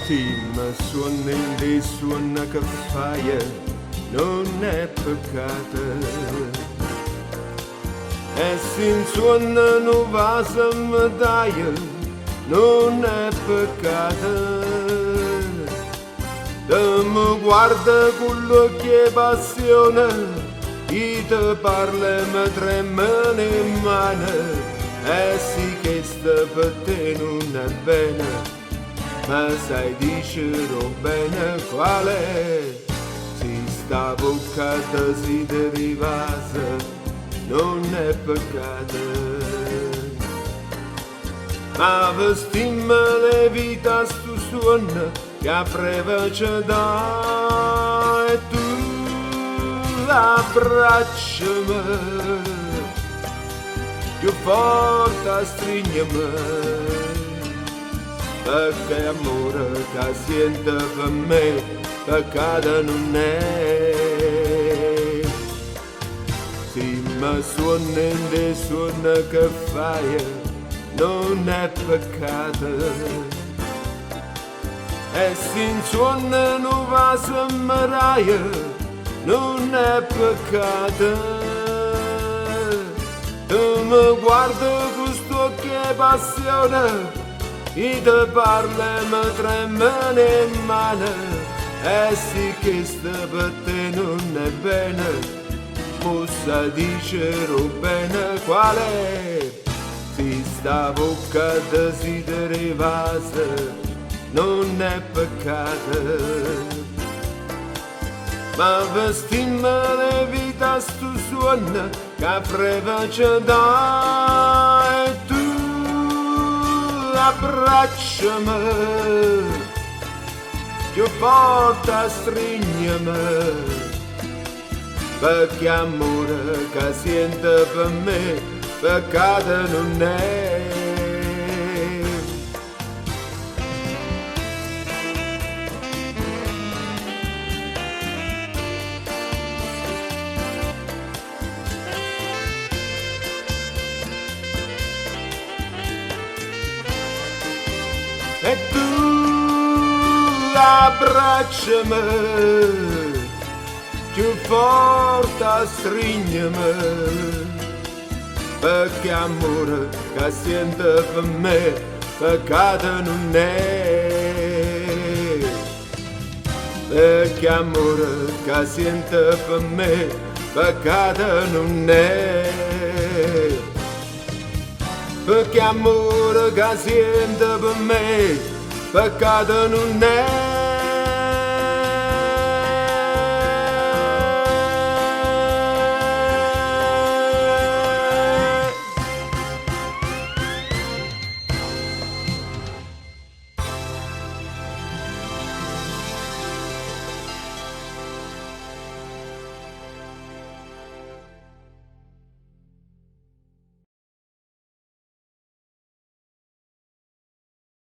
Stima suona in suona che fai, non è peccato. E se suona non va a medaglia, non è peccato. Te mi guarda con l'occhio e passione, e te parla e mi tremano in mano. E sì che sta per te non è bene, ma sai dicerò bene qual è. Si sta bocca desideriva, non è peccato. Ma vestimmo le vita stu suona che a breve ci dà, e tu abbracciami più forte, strignimi, perché amore che sente per me peccato non è. Se mi suona in suona che fai, non è peccato. E se suona non va a meraia, non è peccato. Tu mi guardi con quest'occhio passione, e te parla e mi tremano in mano. E sì che sta per te non è bene, possa dicerò bene qual è. Si sta bocca desideriva, non è peccato. Ma vestimmo le vita stu suona che a breve ci dà, e tu abbracciami più forte, strignimi, perché amore che sente per me peccato non è. E tu abbracciami più forte, strignimi, perché amore che sente per me peccato non è. Perché amore che sente per me peccato non è. Perché amore che sente per me peccato non è.